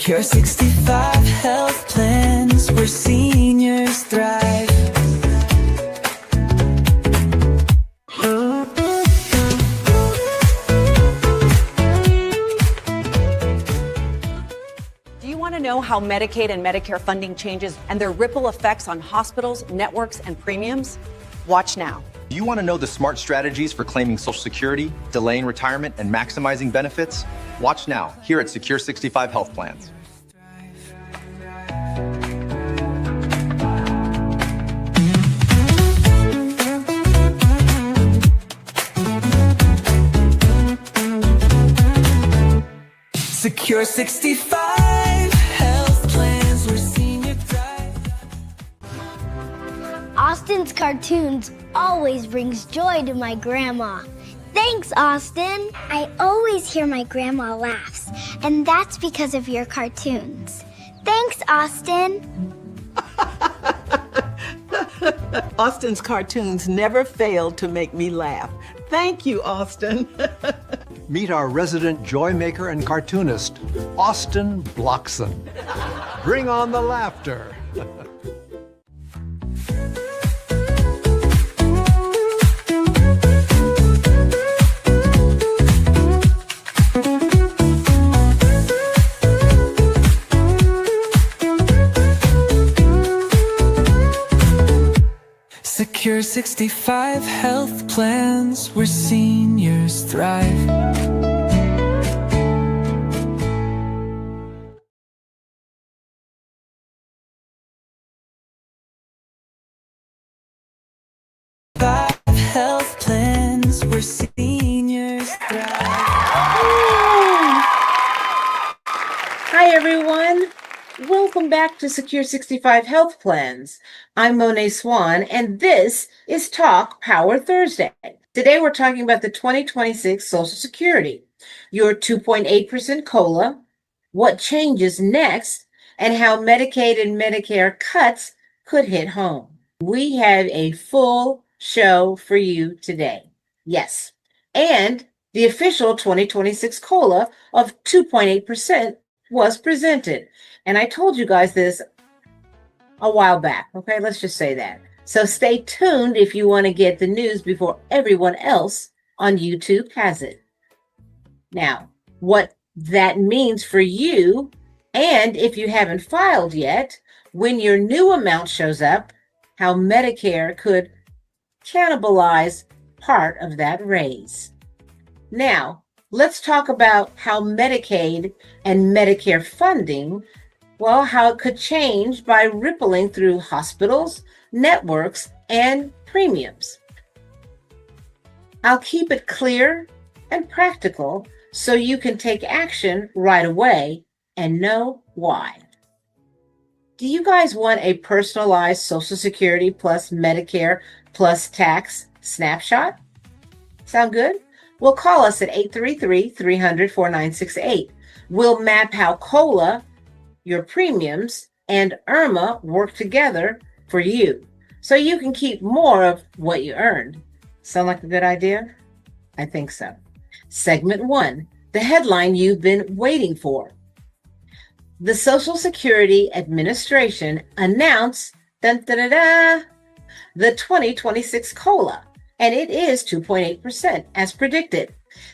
Secure 65 health plans where seniors thrive. Do you want to know how Medicaid and Medicare funding changes and their ripple effects on hospitals, networks, and premiums? Watch now. Do you want to know the smart strategies for claiming Social Security, delaying retirement, and maximizing benefits? Watch now here at Secure 65 Health Plans. Secure 65 health plans where senior thrive. Austin's cartoons always brings joy to my grandma. Thanks, Austin. I always hear my grandma laughs, and that's because of your cartoons. Thanks, Austin. Austin's cartoons never fail to make me laugh. Thank you, Austin. Meet our resident joy maker and cartoonist, Austin Blockson. Bring on the laughter. Secure 65 health plans where seniors thrive. Health plans where seniors thrive. Hi, everyone. Welcome back to Secure 65 Health Plans. I'm Moné Swann, and this is Talk Power Thursday. Today, we're talking about the 2026 Social Security, your 2.8% COLA, what changes next, and how Medicaid and Medicare cuts could hit home. We have a full show for you today. Yes. And the official 2026 COLA of 2.8% was presented. And I told you guys this a while back. Okay, let's just say that. So stay tuned if you want to get the news before everyone else on YouTube has it. Now, what that means for you, and if you haven't filed yet, when your new amount shows up, how Medicare could cannibalize part of that raise. Now, let's talk about how Medicaid and Medicare funding, well, how it could change by rippling through hospitals, networks, and premiums. I'll keep it clear and practical so you can take action right away and know why. Do you guys want a personalized Social Security plus Medicare plus tax snapshot? Sound good? Well, call us at 833-300-4968. We'll map how COLA, your premiums, and IRMAA work together for you, so you can keep more of what you earned. Sound like a good idea? I think so. Segment 1, the headline you've been waiting for. The Social Security Administration announced the 2026 COLA, and it is 2.8% as predicted.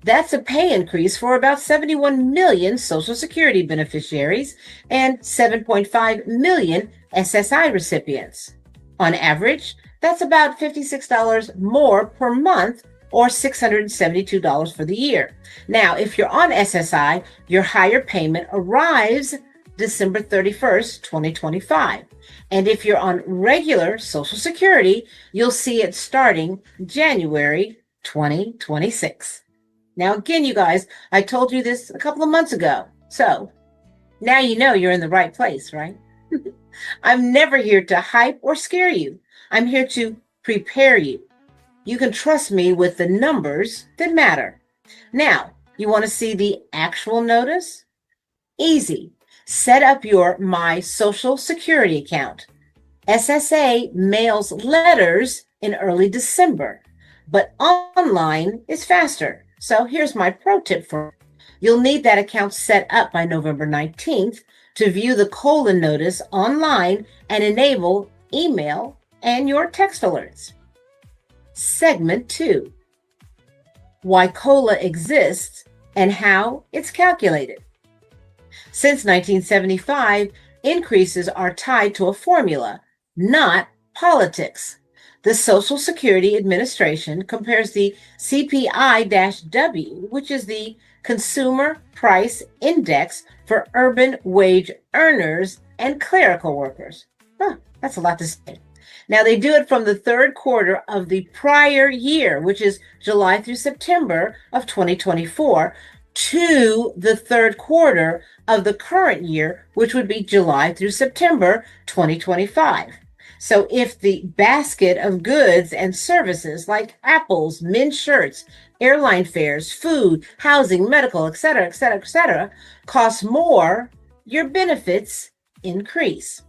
That's a pay increase for about 71 million Social Security beneficiaries and 7.5 million SSI recipients. On average, that's about $56 more per month or $672 for the year. Now, if you're on SSI, your higher payment arrives December 31st, 2025. And if you're on regular Social Security, you'll see it starting January 2026. Now, again, you guys, I told you this a couple of months ago. So now you know you're in the right place, right? I'm never here to hype or scare you. I'm here to prepare you. You can trust me with the numbers that matter. Now, you want to see the actual notice? Easy. Set up your My Social Security account. SSA mails letters in early December, but online is faster. So here's my pro tip for you. You'll need that account set up by November 19th to view the COLA notice online and enable email and your text alerts. Segment 2, why COLA exists and how it's calculated. Since 1975, increases are tied to a formula, not politics. The Social Security Administration compares the CPI-W, which is the Consumer Price Index for urban wage earners and clerical workers. That's a lot to say. Now, they do it from the third quarter of the prior year, which is July through September of 2024, to the third quarter of the current year, which would be July through September 2025. So if the basket of goods and services like apples, men's shirts, airline fares, food, housing, medical, etc., etc., etc., costs more, your benefits increase.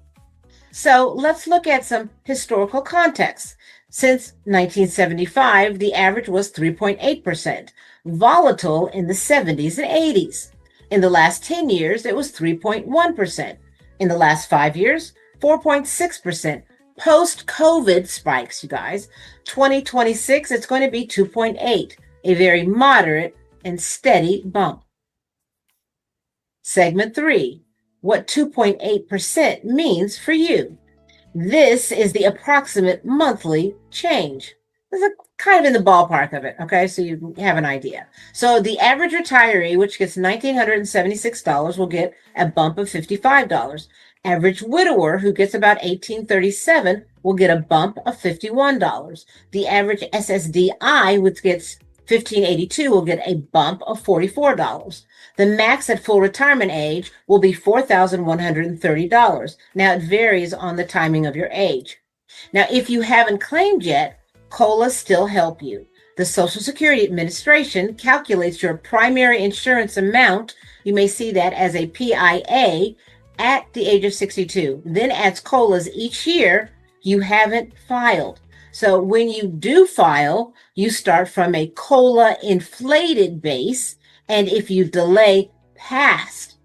So let's look at some historical context. Since 1975, the average was 3.8%, volatile in the 70s and 80s. In the last 10 years, it was 3.1%. In the last 5 years, 4.6%. Post-COVID spikes, you guys. 2026, it's going to be 2.8, a very moderate and steady bump. Segment 3, what 2.8% means for you. This is the approximate monthly change. This is kind of in the ballpark of it, okay? So you have an idea. So the average retiree, which gets $1,976, will get a bump of $55. Average widower, who gets about $1,837, will get a bump of $51. The average SSDI, which gets $1,582, will get a bump of $44. The max at full retirement age will be $4,130. Now, it varies on the timing of your age. Now, if you haven't claimed yet, COLA still help you. The Social Security Administration calculates your primary insurance amount. You may see that as a PIA at the age of 62, then adds COLAs each year you haven't filed. So when you do file, you start from a COLA inflated base, and if you delay past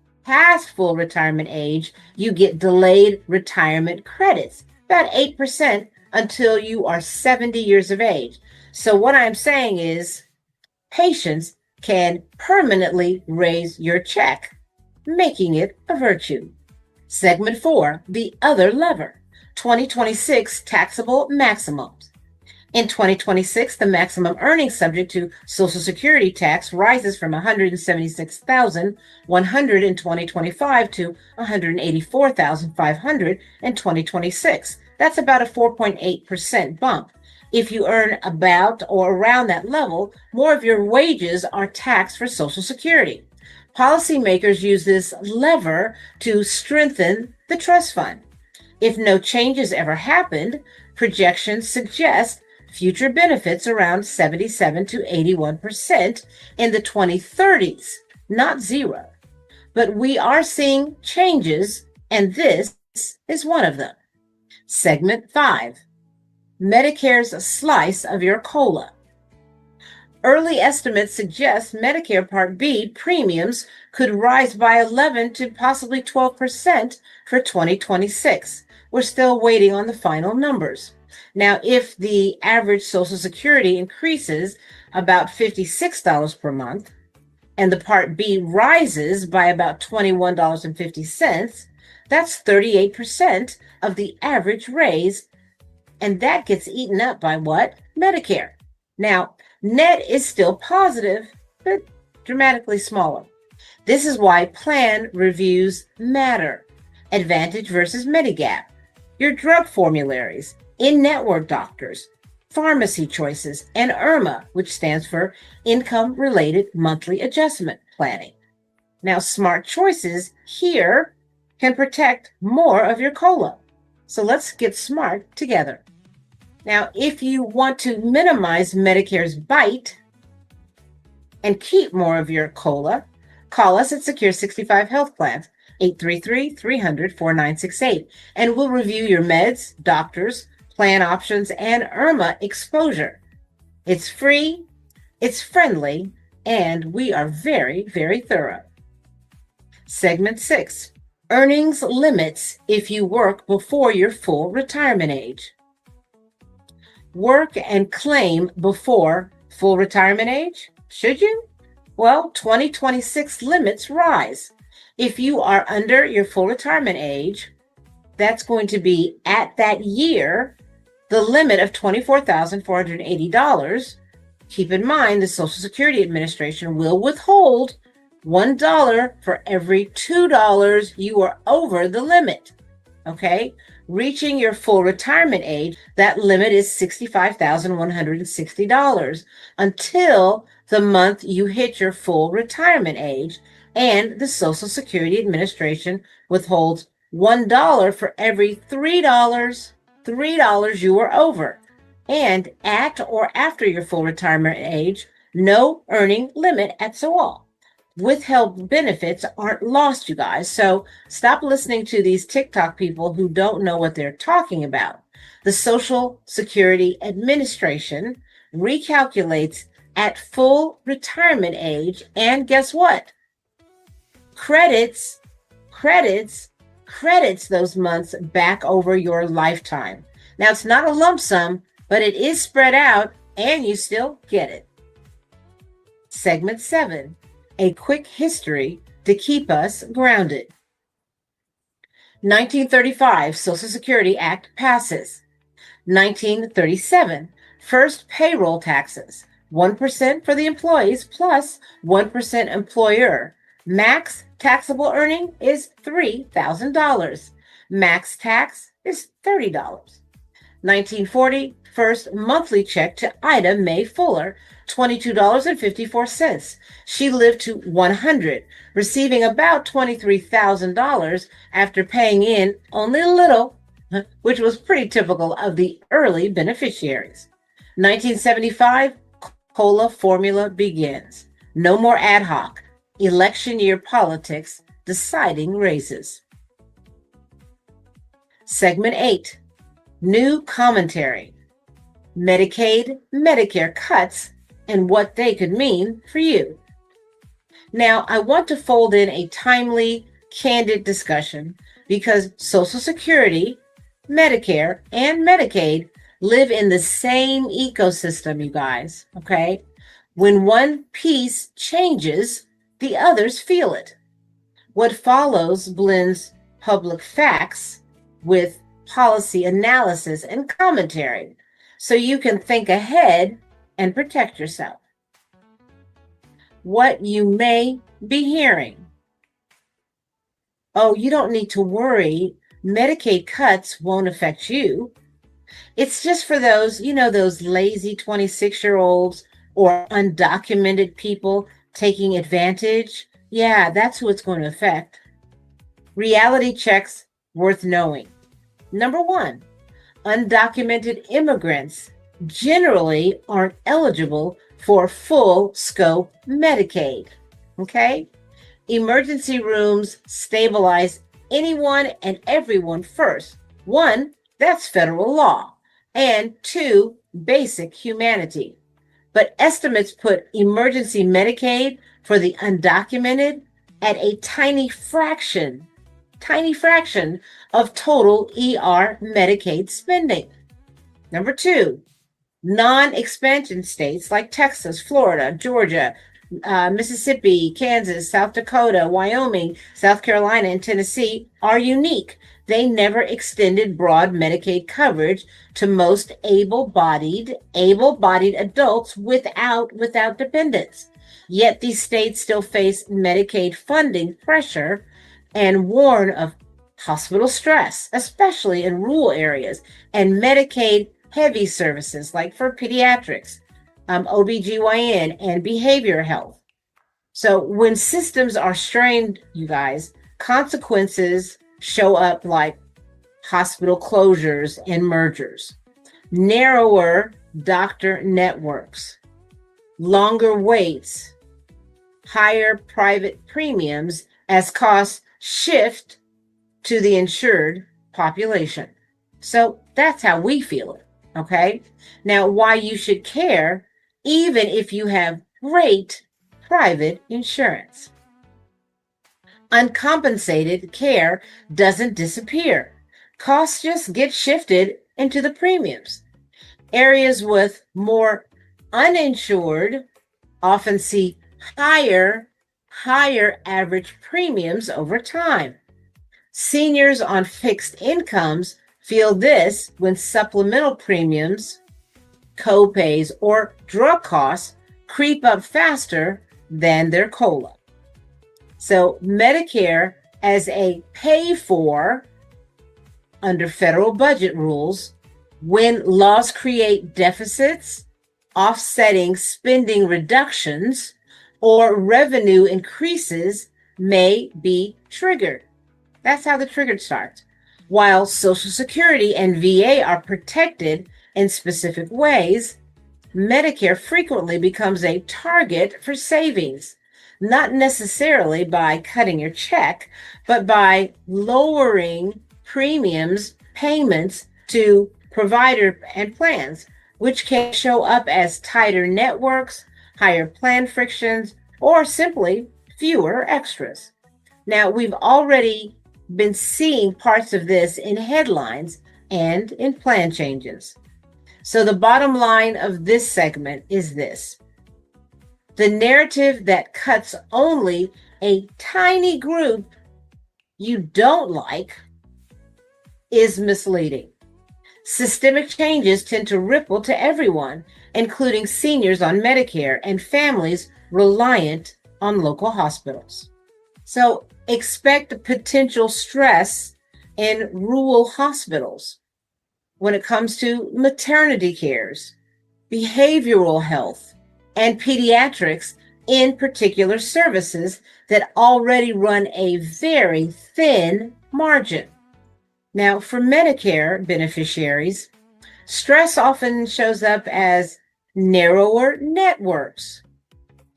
full retirement age, you get delayed retirement credits, about 8% until you are 70 years of age. So what I'm saying is patience can permanently raise your check, making it a virtue. Segment 4, the other lever, 2026 taxable maximums. In 2026, the maximum earnings subject to Social Security tax rises from $176,100 in 2025 to $184,500 in 2026. That's about a 4.8% bump. If you earn about or around that level, more of your wages are taxed for Social Security. Policymakers use this lever to strengthen the trust fund. If no changes ever happened, projections suggest future benefits around 77 to 81% in the 2030s, not zero. But we are seeing changes, and this is one of them. Segment 5, Medicare's slice of your COLA. Early estimates suggest Medicare Part B premiums could rise by 11 to possibly 12% for 2026. We're still waiting on the final numbers. Now, if the average Social Security increases about $56 per month, and the Part B rises by about $21.50, that's 38% of the average raise, and that gets eaten up by what? Medicare. Now, net is still positive, but dramatically smaller. This is why plan reviews matter. Advantage versus Medigap, your drug formularies, in-network doctors, pharmacy choices, and IRMAA, which stands for Income-Related Monthly Adjustment Planning. Now, smart choices here can protect more of your COLA. So let's get smart together. Now, if you want to minimize Medicare's bite and keep more of your COLA, call us at Secure 65 Health Plans, 833-300-4968, and we'll review your meds, doctors, plan options, and IRMAA exposure. It's free, it's friendly, and we are very, very thorough. Segment 6, earnings limits if you work before your full retirement age. Work and claim before full retirement age? Should you? Well, 2026 limits rise. If you are under your full retirement age, that's going to be at that year the limit of $24,480. Keep in mind the Social Security Administration will withhold $1 for every $2 you are over the limit. Okay? Reaching your full retirement age, that limit is $65,160 until the month you hit your full retirement age, and the Social Security Administration withholds $1 for every $3 you are over. And at or after your full retirement age, no earning limit at all. Withheld benefits aren't lost, you guys. So stop listening to these TikTok people who don't know what they're talking about. The Social Security Administration recalculates at full retirement age, and guess what? Credits those months back over your lifetime. Now, it's not a lump sum, but it is spread out, and you still get it. Segment 7, a quick history to keep us grounded. 1935, Social Security Act passes. 1937, first payroll taxes, 1% for the employees plus 1% employer. Max taxable earning is $3,000. Max tax is $30. 1940, first monthly check to Ida Mae Fuller, $22.54. She lived to 100, receiving about $23,000 after paying in only a little, which was pretty typical of the early beneficiaries. 1975, COLA formula begins. No more ad hoc, election year politics deciding races. Segment 8, new commentary. Medicaid Medicare cuts and what they could mean for you. Now, I want to fold in a timely, candid discussion because Social Security, Medicare, and Medicaid live in the same ecosystem, you guys, okay? When one piece changes, the others feel it. What follows blends public facts with policy analysis and commentary so you can think ahead and protect yourself. What you may be hearing. Oh, you don't need to worry. Medicaid cuts won't affect you. It's just for those, those lazy 26-year-olds or undocumented people taking advantage. Yeah, that's who it's going to affect. Reality checks worth knowing. Number 1, undocumented immigrants generally aren't eligible for full scope Medicaid. Okay? Emergency rooms stabilize anyone and everyone first. 1, that's federal law. And 2, basic humanity. But estimates put emergency Medicaid for the undocumented at a tiny fraction of total ER Medicaid spending. Number 2, non-expansion states like Texas, Florida, Georgia, Mississippi, Kansas, South Dakota, Wyoming, South Carolina, and Tennessee are unique. They never extended broad Medicaid coverage to most able-bodied adults without dependents. Yet these states still face Medicaid funding pressure and warn of hospital stress, especially in rural areas, and Medicaid heavy services like for pediatrics, OBGYN, and behavioral health. So when systems are strained, you guys, consequences show up like hospital closures and mergers, narrower doctor networks, longer waits, higher private premiums as costs shift to the insured population. So that's how we feel it, okay? Now, why you should care, even if you have great private insurance. Uncompensated care doesn't disappear. Costs just get shifted into the premiums. Areas with more uninsured often see higher average premiums over time. Seniors on fixed incomes feel this when supplemental premiums, co-pays, or drug costs creep up faster than their COLA. So Medicare as a pay-for under federal budget rules, when laws create deficits, offsetting spending reductions, or revenue increases may be triggered. That's how the trigger starts. While Social Security and VA are protected in specific ways, Medicare frequently becomes a target for savings, not necessarily by cutting your check, but by lowering premiums, payments to provider and plans, which can show up as tighter networks, higher plan frictions, or simply fewer extras. Now, we've already been seeing parts of this in headlines and in plan changes. So the bottom line of this segment is this: the narrative that cuts only a tiny group you don't like is misleading. Systemic changes tend to ripple to everyone, including seniors on Medicare and families reliant on local hospitals. So expect potential stress in rural hospitals when it comes to maternity cares, behavioral health, and pediatrics in particular services that already run a very thin margin. Now, for Medicare beneficiaries, stress often shows up as narrower networks,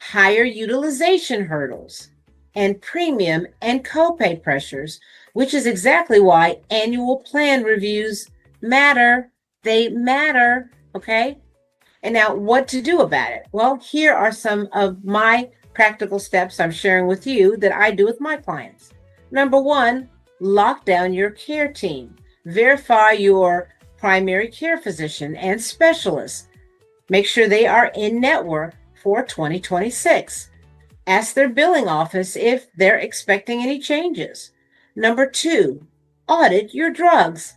higher utilization hurdles, and premium and copay pressures, which is exactly why annual plan reviews matter. They matter, okay? And now what to do about it? Well, here are some of my practical steps I'm sharing with you that I do with my clients. Number one, lock down your care team. Verify your primary care physician and specialists. Make sure they are in network for 2026. Ask their billing office if they're expecting any changes. Number two, audit your drugs.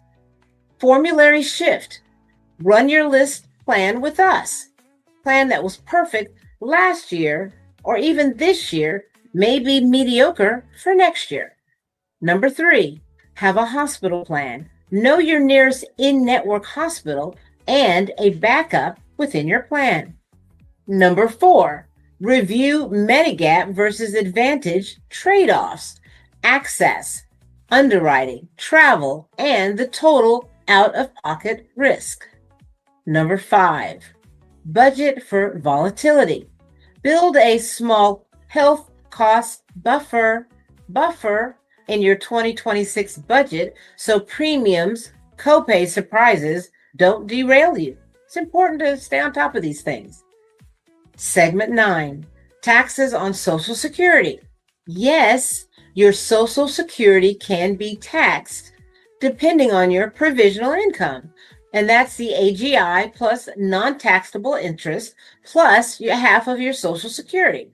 Formulary shift. Run your list plan with us. Plan that was perfect last year or even this year may be mediocre for next year. Number three, have a hospital plan. Know your nearest in-network hospital and a backup within your plan. Number four, review Medigap versus Advantage trade-offs, access, underwriting, travel, and the total out-of-pocket risk. Number five, budget for volatility. Build a small health cost buffer in your 2026 budget so premiums, copay surprises don't derail you. It's important to stay on top of these things. Segment 9, taxes on Social Security. Yes, your Social Security can be taxed depending on your provisional income. And that's the AGI plus non-taxable interest plus half of your Social Security.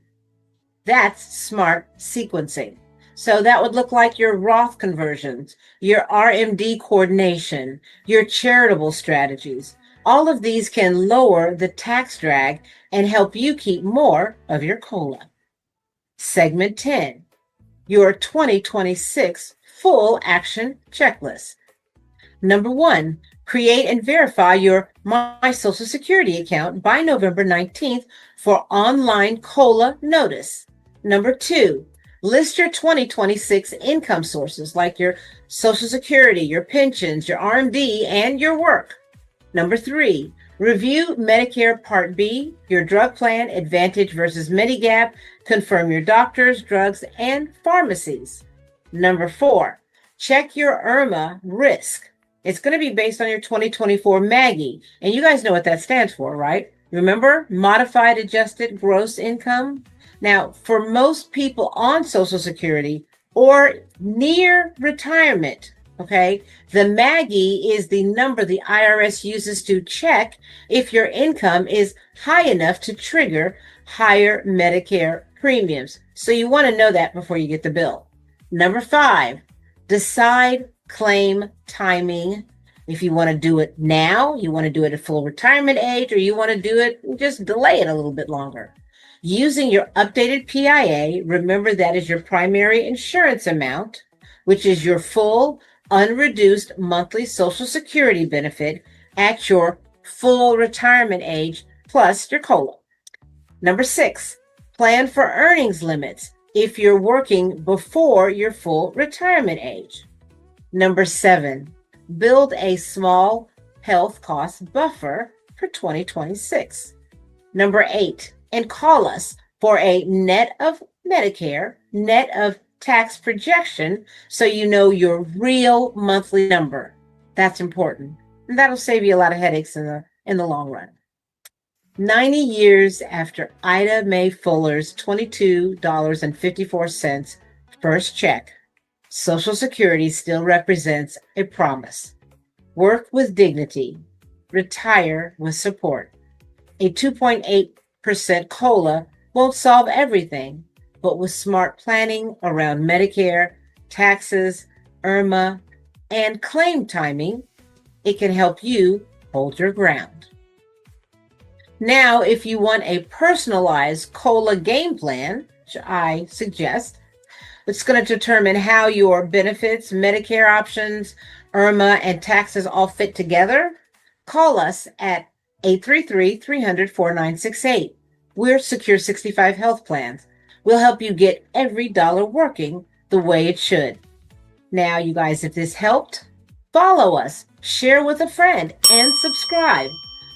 That's smart sequencing. So that would look like your Roth conversions, your RMD coordination, your charitable strategies. All of these can lower the tax drag and help you keep more of your COLA. Segment 10, your 2026 full action checklist. Number one, create and verify your My Social Security account by November 19th for online COLA notice. Number two, list your 2026 income sources like your Social Security, your pensions, your RMD, and your work. Number three, review Medicare Part B, your drug plan, Advantage versus Medigap, confirm your doctors, drugs, and pharmacies. Number four, check your IRMAA risk. It's going to be based on your 2024 MAGI, and you guys know what that stands for, right? Remember, modified adjusted gross income? Now, for most people on Social Security or near retirement, okay, the Maggie is the number the IRS uses to check if your income is high enough to trigger higher Medicare premiums. So you want to know that before you get the bill. Number 5, decide claim timing. If you want to do it now, you want to do it at full retirement age, or you want to do it, just delay it a little bit longer. Using your updated PIA, remember that is your primary insurance amount, which is your full unreduced monthly Social Security benefit at your full retirement age, plus your COLA. Number 6, plan for earnings limits if you're working before your full retirement age. Number 7, build a small health cost buffer for 2026. Number 8, and call us for a net of Medicare, net of tax projection, so you know your real monthly number. That's important. And that'll save you a lot of headaches in the long run. 90 years after Ida Mae Fuller's $22.54 first check, Social Security still represents a promise. Work with dignity. Retire with support. A 2.8% COLA won't solve everything, but with smart planning around Medicare, taxes, IRMAA, and claim timing, it can help you hold your ground. Now, if you want a personalized COLA game plan, which I suggest, it's going to determine how your benefits, Medicare options, IRMAA, and taxes all fit together, call us at 833-300-4968. We're Secure 65 Health Plans. We'll help you get every dollar working the way it should. Now, you guys, if this helped, follow us, share with a friend, and subscribe.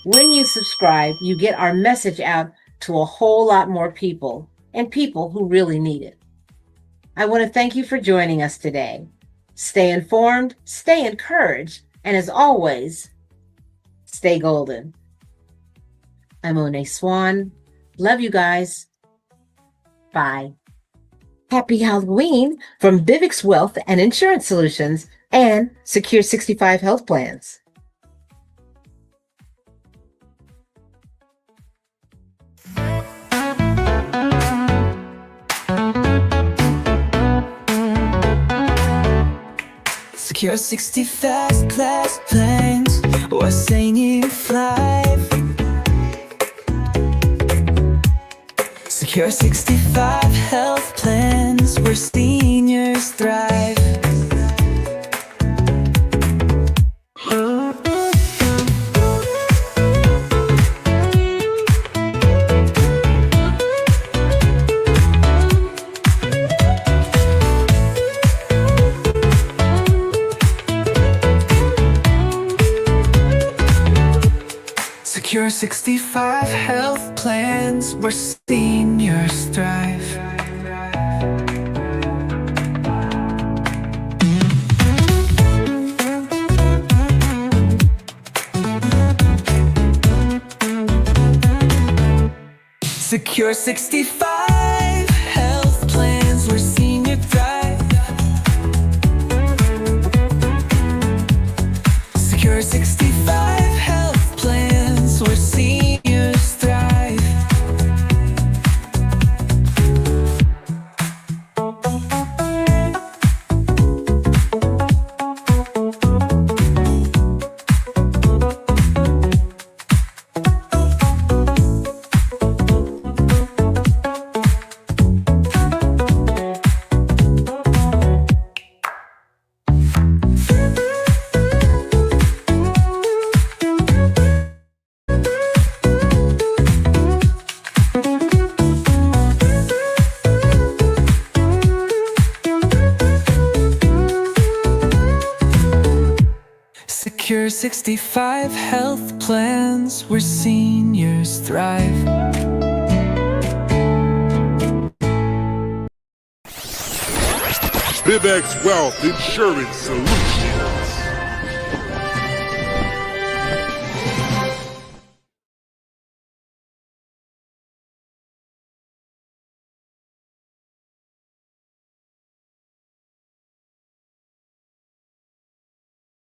When you subscribe, you get our message out to a whole lot more people, and people who really need it. I want to thank you for joining us today. Stay informed, stay encouraged, and as always, stay golden. I'm Moné Swann. Love you guys. Bye. Happy Halloween from Vivix Wealth and Insurance Solutions and Secure 65 Health Plans. Secure 65 class plans. What's saying you fly? Secure 65 health plans where seniors thrive. Secure 65 health plans where seniors thrive. Secure 65 health plans where seniors thrive. Secure 65 health plans where seniors thrive. Secure 65 health plans where seniors thrive. Vivx Wealth Insurance Solutions.